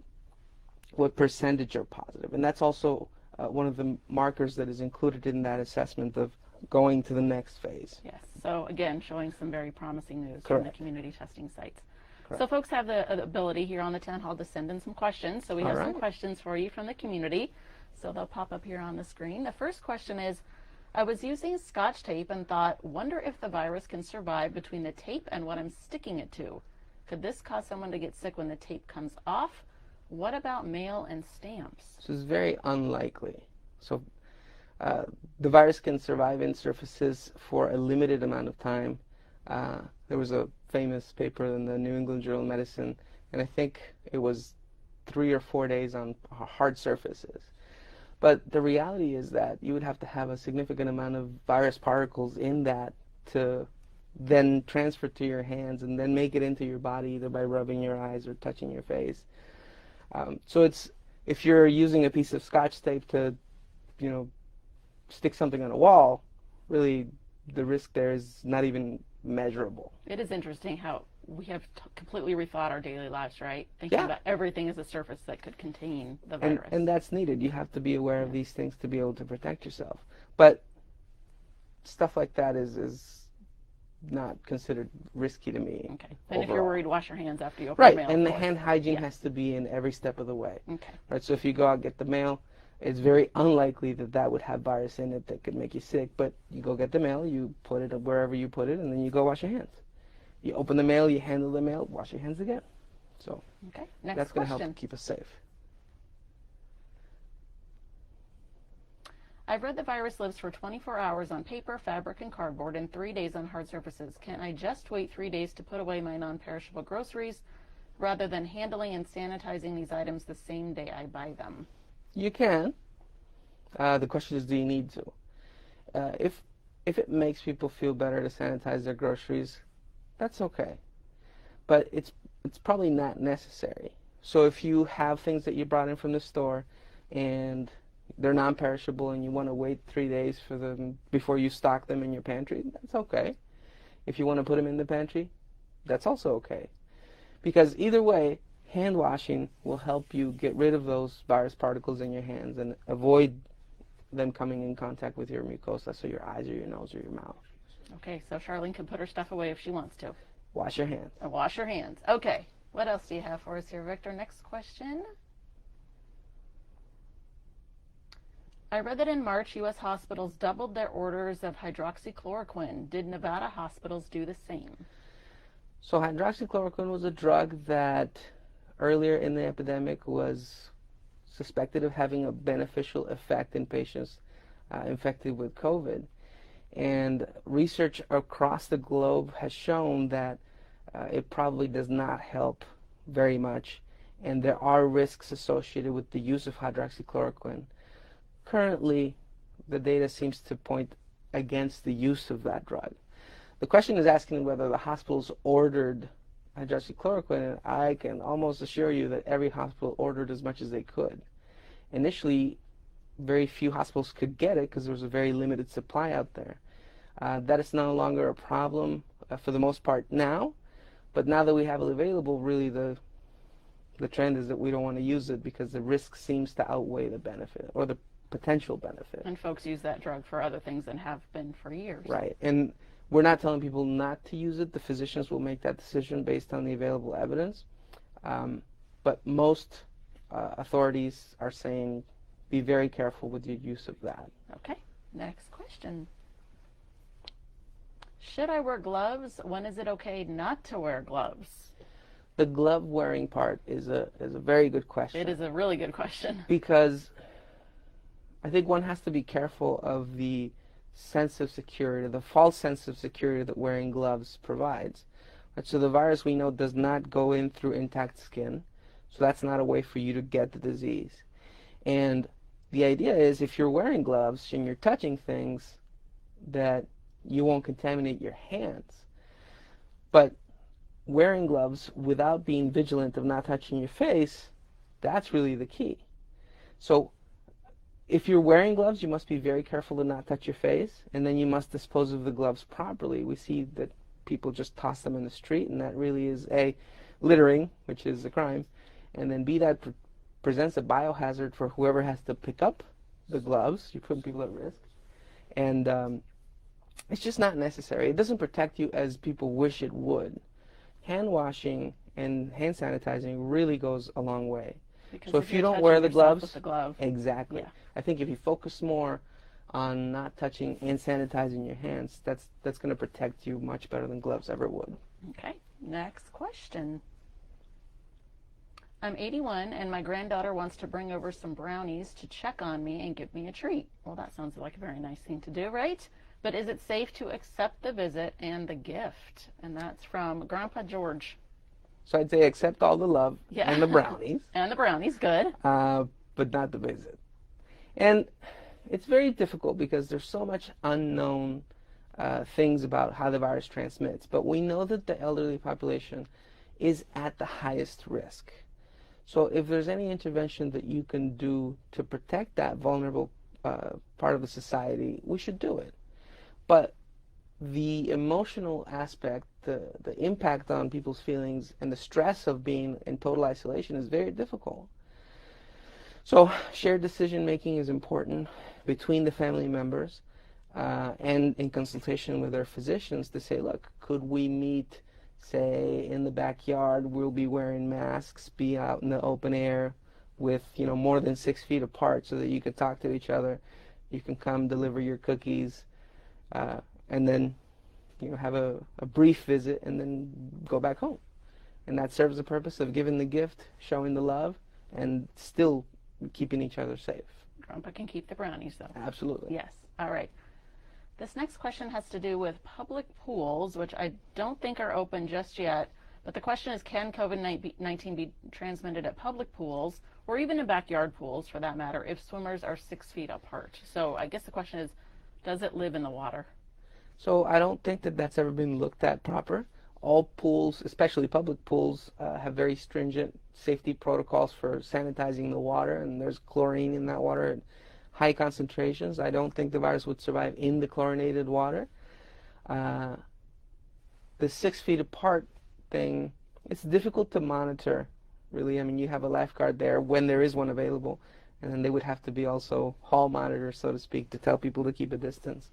what percentage are positive. And that's also one of the markers that is included in that assessment of going to the next phase. Yes, so again, showing some very promising news Correct. from the community testing sites. Correct. So folks have the ability here on the town hall to send in some questions. So we have All some right. questions for you from the community. So they'll pop up here on the screen. The first question is, I was using Scotch tape and thought, wonder if the virus can survive between the tape and what I'm sticking it to. Could this cause someone to get sick when the tape comes off? What about mail and stamps? So it's very unlikely. So the virus can survive in surfaces for a limited amount of time. There was a famous paper in the New England Journal of Medicine, and I think it was 3 or 4 days on hard surfaces. But the reality is that you would have to have a significant amount of virus particles in that to then transfer to your hands and then make it into your body, either by rubbing your eyes or touching your face. So if you're using a piece of Scotch tape to, stick something on a wall, really the risk there is not even measurable. It is interesting how we have completely rethought our daily lives, right? Thinking Yeah. about everything as a surface that could contain the virus. And that's needed. You have to be aware of these things to be able to protect yourself. But stuff like that is not considered risky to me. Okay. And if you're overall. worried, wash your hands after you open Right, the mail. and of the course. hand hygiene Yeah. has to be in every step of the way. Okay. Right, so if you go out and get the mail, it's very unlikely that would have virus in it that could make you sick. But you go get the mail, you put it wherever you put it, and then you go wash your hands. You open the mail, you handle the mail, wash your hands again. So Okay. Next that's going to question. help keep us safe. I've read the virus lives for 24 hours on paper, fabric, and cardboard, and 3 days on hard surfaces. Can I just wait 3 days to put away my non-perishable groceries rather than handling and sanitizing these items the same day I buy them? You can. The question is, do you need to? If it makes people feel better to sanitize their groceries, that's okay. But it's probably not necessary. So if you have things that you brought in from the store and they're non-perishable and you want to wait 3 days for them before you stock them in your pantry, that's okay. If you want to put them in the pantry, that's also okay. Because either way, hand washing will help you get rid of those virus particles in your hands and avoid them coming in contact with your mucosa, so your eyes or your nose or your mouth. Okay, so Charlene can put her stuff away if she wants to. Wash your hands. And wash your hands. Okay, what else do you have for us here, Victor? Next question. I read that in March, U.S. hospitals doubled their orders of hydroxychloroquine. Did Nevada hospitals do the same? So hydroxychloroquine was a drug that earlier in the epidemic was suspected of having a beneficial effect in patients infected with COVID. And research across the globe has shown that it probably does not help very much, and there are risks associated with the use of hydroxychloroquine. Currently, the data seems to point against the use of that drug. The question is asking whether the hospitals ordered hydroxychloroquine, and I can almost assure you that every hospital ordered as much as they could. Initially, very few hospitals could get it because there was a very limited supply out there. That is no longer a problem for the most part now, but now that we have it available, really the trend is that we don't want to use it because the risk seems to outweigh the benefit or the potential benefit. And folks use that drug for other things and have been for years. Right, and we're not telling people not to use it. The physicians will make that decision based on the available evidence, but most authorities are saying be very careful with your use of that. Okay, next question. Should I wear gloves? When is it okay not to wear gloves? The glove wearing part is a very good question. It is a really good question. Because I think one has to be careful of the sense of security, the false sense of security that wearing gloves provides. Right, so the virus, we know, does not go in through intact skin, so that's not a way for you to get the disease. And the idea is if you're wearing gloves and you're touching things, that you won't contaminate your hands. But wearing gloves without being vigilant of not touching your face, that's really the key. So if you're wearing gloves, you must be very careful to not touch your face, and then you must dispose of the gloves properly. We see that people just toss them in the street, and that really is A, littering, which is a crime, and then B, that presents a biohazard for whoever has to pick up the gloves. You're putting people at risk. And it's just not necessary. It doesn't protect you as people wish it would. Hand washing and hand sanitizing really goes a long way. Because so if you you're don't wear touching the yourself gloves, with the glove. exactly. Yeah. I think if you focus more on not touching and sanitizing your hands, that's going to protect you much better than gloves ever would. Okay, next question. I'm 81 and my granddaughter wants to bring over some brownies to check on me and give me a treat. Well, that sounds like a very nice thing to do, right? But is it safe to accept the visit and the gift? And that's from Grandpa George. So I'd say accept all the love Yeah. and the brownies. And the brownies, good. But not the visit. And it's very difficult because there's so much unknown things about how the virus transmits. But we know that the elderly population is at the highest risk. So if there's any intervention that you can do to protect that vulnerable part of the society, we should do it. But the emotional aspect, the impact on people's feelings, and the stress of being in total isolation is very difficult. So shared decision making is important between the family members and in consultation with their physicians to say, look, could we meet, say, in the backyard? We'll be wearing masks, be out in the open air with, more than 6 feet apart so that you can talk to each other. You can come deliver your cookies and then have a brief visit and then go back home. And that serves the purpose of giving the gift, showing the love, and still keeping each other safe. Grandpa can keep the brownies, though. Absolutely. Yes. All right. This next question has to do with public pools, which I don't think are open just yet. But the question is, can COVID-19 be transmitted at public pools, or even in backyard pools for that matter, if swimmers are 6 feet apart. So I guess the question is, does it live in the water? So I don't think that that's ever been looked at proper. All pools, especially public pools, have very stringent safety protocols for sanitizing the water, and there's chlorine in that water at high concentrations. I don't think the virus would survive in the chlorinated water. The 6 feet apart thing, it's difficult to monitor, really. I mean, you have a lifeguard there when there is one available, and then they would have to be also hall monitors, so to speak, to tell people to keep a distance.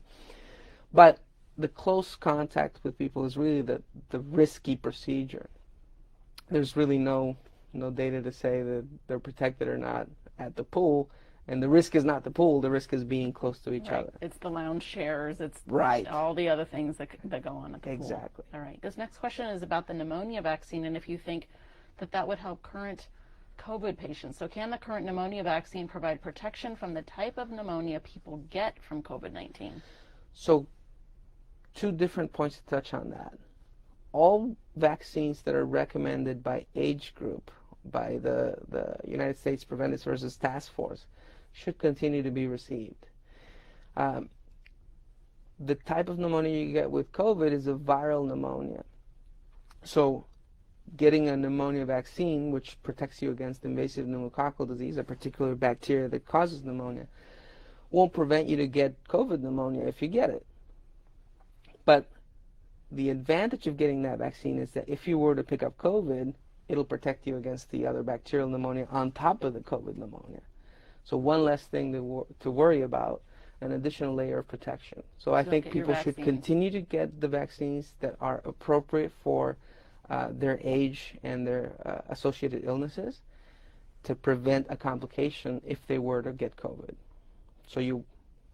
But the close contact with people is really the risky procedure. There's really no data to say that they're protected or not at the pool, and the risk is not the pool, the risk is being close to each other. It's the lounge chairs, it's Right. all the other things that go on at the pool. Exactly. All right, this next question is about the pneumonia vaccine, and if you think that would help current COVID patients. So can the current pneumonia vaccine provide protection from the type of pneumonia people get from COVID-19? So 2 different points to touch on that. All vaccines that are recommended by age group, by the United States Preventive Services Task Force, should continue to be received. The type of pneumonia you get with COVID is a viral pneumonia. So getting a pneumonia vaccine, which protects you against invasive pneumococcal disease, a particular bacteria that causes pneumonia, won't prevent you to get COVID pneumonia if you get it. But the advantage of getting that vaccine is that if you were to pick up COVID, it'll protect you against the other bacterial pneumonia on top of the COVID pneumonia. So one less thing to worry about, an additional layer of protection. So I think people should continue to get the vaccines that are appropriate for their age and their associated illnesses to prevent a complication if they were to get COVID. So you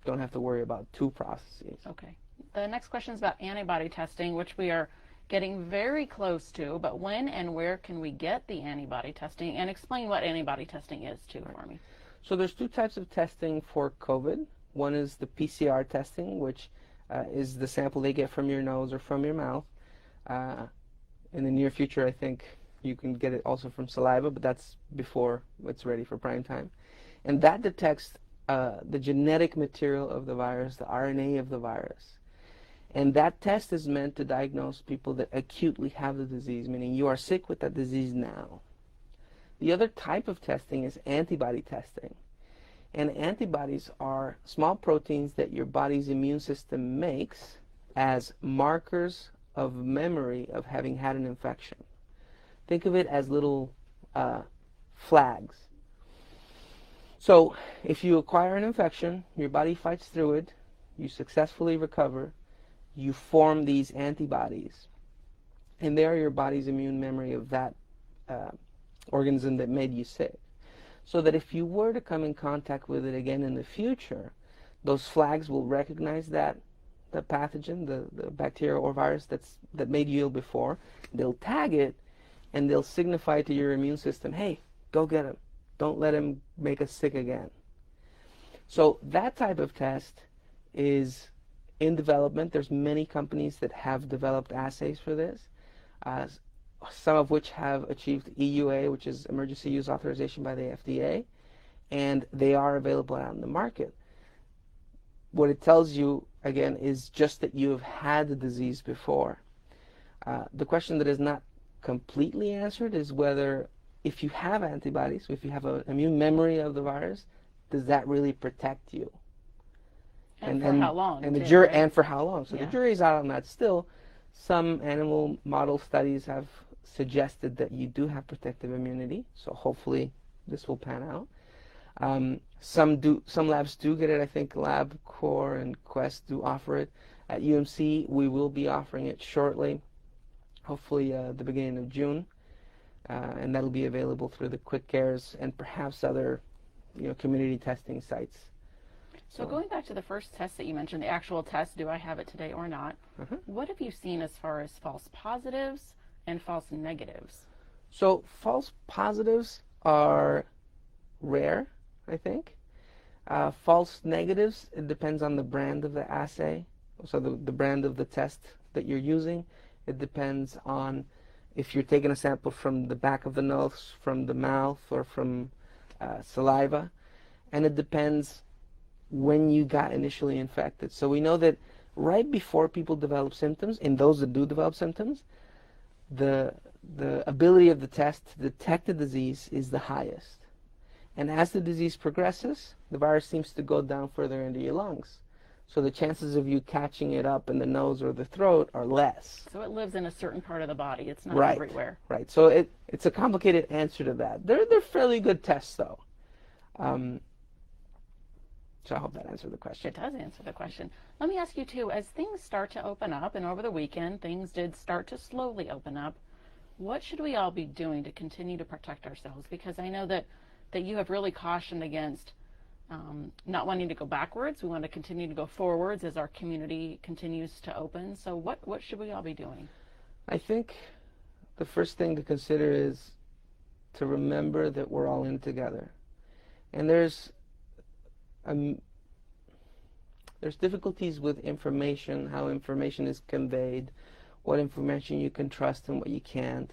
don't have to worry about 2 processes. Okay. The next question is about antibody testing, which we are getting very close to, but when and where can we get the antibody testing? And explain what antibody testing is, too, for me. So there's 2 types of testing for COVID. One is the PCR testing, which is the sample they get from your nose or from your mouth. In the near future, I think you can get it also from saliva, but that's before it's ready for prime time. And that detects the genetic material of the virus, the RNA of the virus. And that test is meant to diagnose people that acutely have the disease, meaning you are sick with that disease now. The other type of testing is antibody testing. And antibodies are small proteins that your body's immune system makes as markers of memory of having had an infection. Think of it as little flags. So if you acquire an infection, your body fights through it, you successfully recover, you form these antibodies. And they are your body's immune memory of that organism that made you sick. So that if you were to come in contact with it again in the future, those flags will recognize that the pathogen, the bacteria or virus that made you ill before. They'll tag it, and they'll signify to your immune system, hey, go get him. Don't let him make us sick again. So that type of test is in development. There's many companies that have developed assays for this, some of which have achieved EUA, which is emergency use authorization by the FDA, and they are available out in the market. What it tells you, again, is just that you have had the disease before. The question that is not completely answered is whether, if you have antibodies, if you have an immune memory of the virus, does that really protect you? And for how long? And too, right? and for how long? So Yeah. the jury's out on that still. Some animal model studies have suggested that you do have protective immunity, so hopefully this will pan out. Some labs do get it. I think LabCorp and Quest do offer it. At UMC, we will be offering it shortly, hopefully the beginning of June, and that'll be available through the Quick Cares and perhaps other, community testing sites. So going back to the first test that you mentioned, the actual test, do I have it today or not? What have you seen as far as false positives and false negatives? So false positives are rare, I think. False negatives, it depends on the brand of the assay, so the brand of the test that you're using. It depends on if you're taking a sample from the back of the nose, from the mouth, or from saliva, and it depends when you got initially infected. So we know that right before people develop symptoms, in those that do develop symptoms, the ability of the test to detect the disease is the highest. And as the disease progresses, the virus seems to go down further into your lungs. So the chances of you catching it up in the nose or the throat are less. So it lives in a certain part of the body. It's not Right, everywhere. right. So it's a complicated answer to that. They're fairly good tests, though. So I hope that answered the question. It does answer the question. Let me ask you, too, as things start to open up, and over the weekend, things did start to slowly open up, what should we all be doing to continue to protect ourselves? Because I know that you have really cautioned against not wanting to go backwards. We want to continue to go forwards as our community continues to open. So what should we all be doing? I think the first thing to consider is to remember that we're all in together. And there's difficulties with information, how information is conveyed, what information you can trust and what you can't.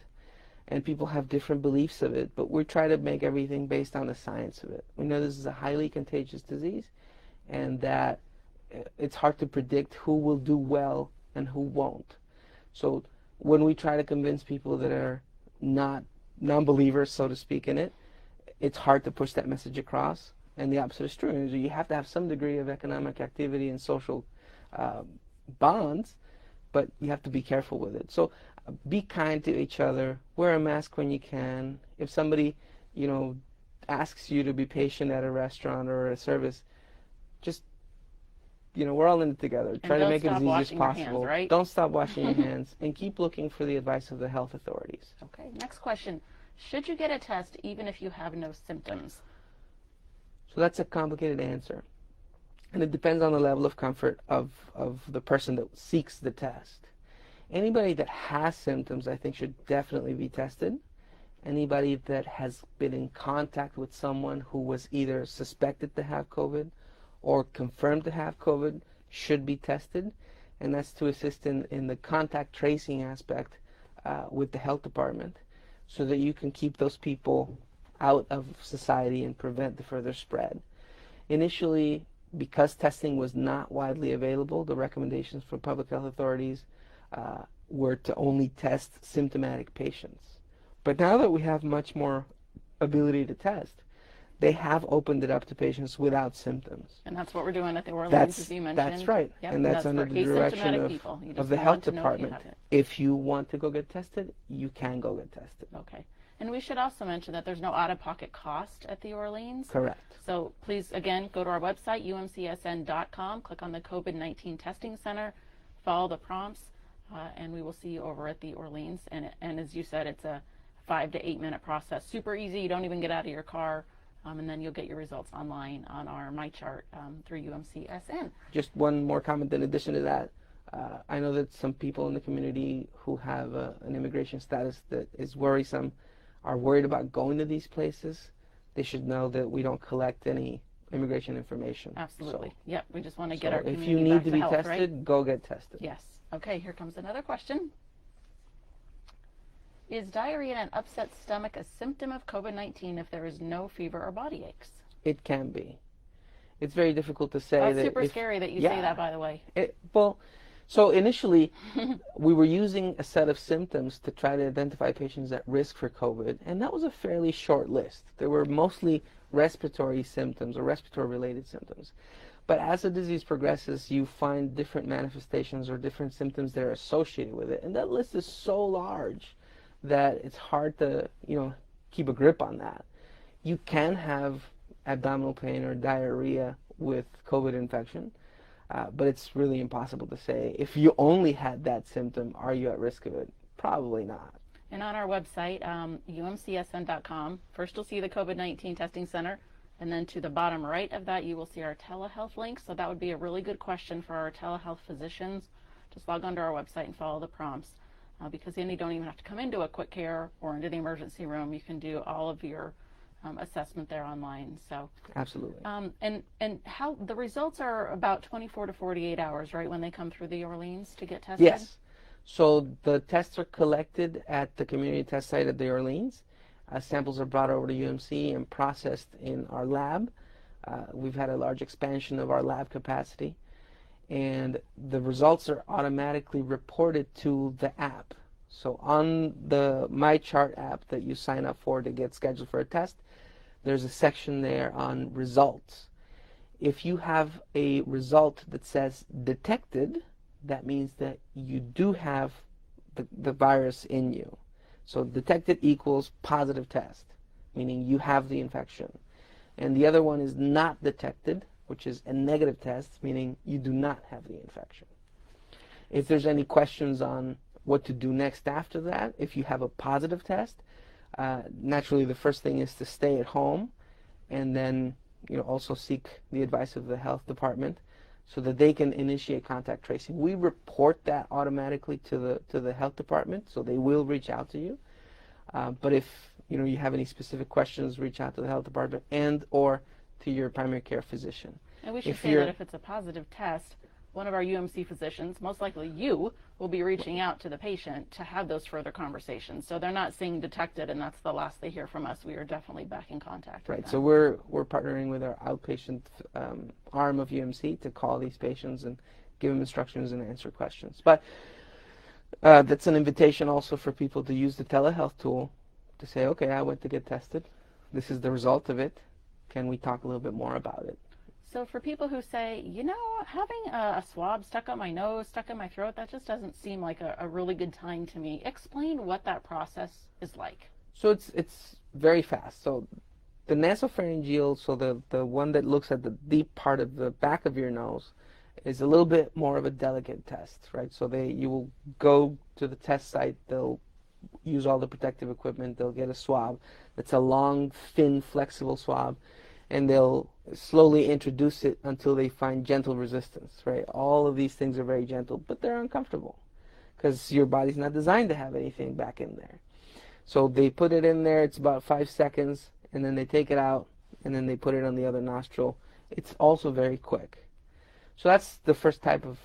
And people have different beliefs of it, but we try to make everything based on the science of it. We know this is a highly contagious disease, and that it's hard to predict who will do well and who won't. So when we try to convince people that are not non-believers, so to speak, in it, it's hard to push that message across. And the opposite is true. You have to have some degree of economic activity and social bonds, but you have to be careful with it. So be kind to each other. Wear a mask when you can. If somebody, asks you to be patient at a restaurant or a service, just, we're all in it together. Try to make it as easy as possible. Right? Don't stop washing your hands, and keep looking for the advice of the health authorities. Okay, next question. Should you get a test even if you have no symptoms? So that's a complicated answer. And it depends on the level of comfort of the person that seeks the test. Anybody that has symptoms, I think, should definitely be tested. Anybody that has been in contact with someone who was either suspected to have COVID or confirmed to have COVID should be tested. And that's to assist in the contact tracing aspect with the health department, so that you can keep those people out of society and prevent the further spread. Initially, because testing was not widely available, the recommendations from public health authorities were to only test symptomatic patients. But now that we have much more ability to test, they have opened it up to patients without symptoms. And that's what we're doing at the Orleans, as you mentioned. That's right. Yep, and that's under for the direction people. You of just the want health to know if you department. have it. If you want to go get tested, you can go get tested. Okay. And we should also mention that there's no out-of-pocket cost at the Orleans. Correct. So please, again, go to our website, umcsn.com, click on the COVID-19 Testing Center, follow the prompts, and we will see you over at the Orleans. And as you said, it's a 5 to 8 minute process. Super easy. You don't even get out of your car. And then you'll get your results online on our MyChart through UMCSN. Just one more comment in addition to that. I know that some people in the community who have an immigration status that is worrisome are worried about going to these places. They should know that we don't collect any immigration information. Absolutely. So, Yep. We just want to get our community if you need back to be health, tested, right? go get tested. Yes. Okay, here comes another question. Is diarrhea and an upset stomach a symptom of COVID-19 if there is no fever or body aches? It can be. It's very difficult to say. That's super scary that you say that, by the way. So initially, we were using a set of symptoms to try to identify patients at risk for COVID, and that was a fairly short list. There were mostly respiratory symptoms or respiratory-related symptoms. But as the disease progresses, you find different manifestations or different symptoms that are associated with it, and that list is so large that it's hard to, keep a grip on that. You can have abdominal pain or diarrhea with COVID infection. But it's really impossible to say. If you only had that symptom, are you at risk of it? Probably not. And on our website, umcsn.com, first you'll see the COVID-19 Testing Center, and then to the bottom right of that, you will see our telehealth link. So that would be a really good question for our telehealth physicians. Just log onto our website and follow the prompts, because then you don't even have to come into a quick care or into the emergency room. You can do all of your assessment there online. So absolutely. And how the results are about 24 to 48 hours, right, when they come through the Orleans to get tested? Yes. So the tests are collected at the community test site at the Orleans. Samples are brought over to UMC and processed in our lab. We've had a large expansion of our lab capacity, and the results are automatically reported to the app. So on the MyChart app that you sign up for to get scheduled for a test, there's a section there on results. If you have a result that says detected, that means that you do have the virus in you. So detected equals positive test, meaning you have the infection. And the other one is not detected, which is a negative test, meaning you do not have the infection. If there's any questions on what to do next after that, if you have a positive test, naturally the first thing is to stay at home, and then also seek the advice of the health department so that they can initiate contact tracing. We report that automatically to the health department, so they will reach out to you. But if you have any specific questions, reach out to the health department and or to your primary care physician. And we should say that if it's a positive test, one of our UMC physicians, most likely you, will be reaching out to the patient to have those further conversations. So they're not saying detected and that's the last they hear from us. We are definitely back in contact with Right. them. So we're partnering with our outpatient arm of UMC to call these patients and give them instructions and answer questions. But that's an invitation also for people to use the telehealth tool to say, okay, I went to get tested. This is the result of it. Can we talk a little bit more about it? So for people who say, having a swab stuck on my nose, stuck in my throat, that just doesn't seem like a really good time to me. Explain what that process is like. So it's very fast. So the nasopharyngeal, so the one that looks at the deep part of the back of your nose, is a little bit more of a delicate test, right? So you will go to the test site, they'll use all the protective equipment, they'll get a swab. It's a long, thin, flexible swab, and they'll slowly introduce it until they find gentle resistance, right? All of these things are very gentle, but they're uncomfortable because your body's not designed to have anything back in there. So they put it in there, it's about 5 seconds, and then they take it out, and then they put it on the other nostril. It's also very quick. So that's the first type of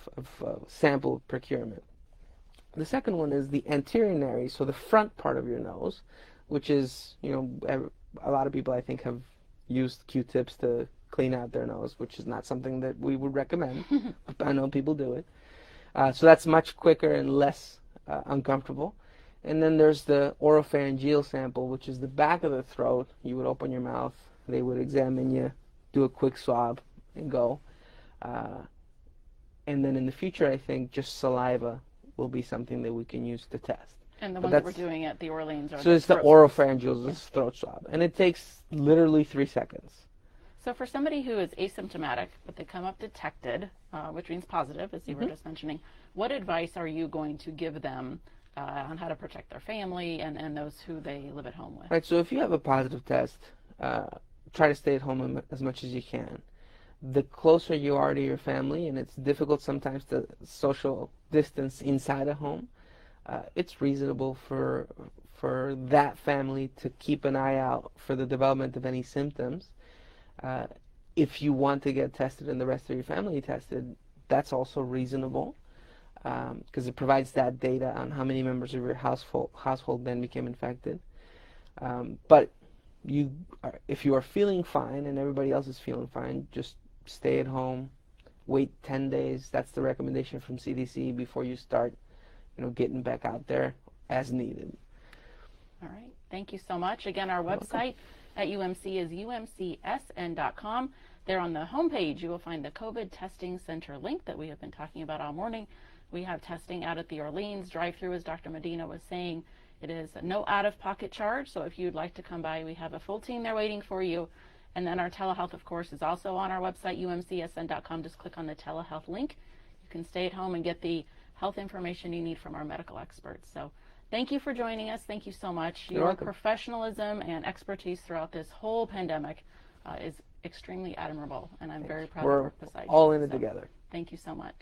sample procurement. The second one is the anterior nares, so the front part of your nose, which is, a lot of people I think have used Q-tips to clean out their nose, which is not something that we would recommend. But I know people do it. So that's much quicker and less uncomfortable. And then there's the oropharyngeal sample, which is the back of the throat. You would open your mouth, they would examine you, do a quick swab, and go. And then in the future, I think just saliva will be something that we can use to test. And the ones that we're doing at the Orleans are so it's the oropharyngeal, this throat swab, and it takes literally 3 seconds. So for somebody who is asymptomatic, but they come up detected, which means positive, as you were just mentioning, what advice are you going to give them on how to protect their family and those who they live at home with? Right, so if you have a positive test, try to stay at home as much as you can. The closer you are to your family, and it's difficult sometimes to social distance inside a home, it's reasonable for that family to keep an eye out for the development of any symptoms. If you want to get tested and the rest of your family tested, that's also reasonable because it provides that data on how many members of your household then became infected. But if you are feeling fine and everybody else is feeling fine, just stay at home, wait 10 days. That's the recommendation from CDC before you start, getting back out there as needed. All right. Thank you so much. Again, our website at UMC is umcsn.com. There on the homepage, you will find the COVID testing center link that we have been talking about all morning. We have testing out at the Orleans drive-through, as Dr. Medina was saying. It is no out-of-pocket charge, so if you'd like to come by, we have a full team there waiting for you. And then our telehealth, of course, is also on our website, umcsn.com. Just click on the telehealth link. You can stay at home and get the health information you need from our medical experts. So thank you for joining us. Thank you so much. You're Your welcome. professionalism and expertise throughout this whole pandemic is extremely admirable, and I'm very proud to We're work beside you. all in it So together. Thank you so much.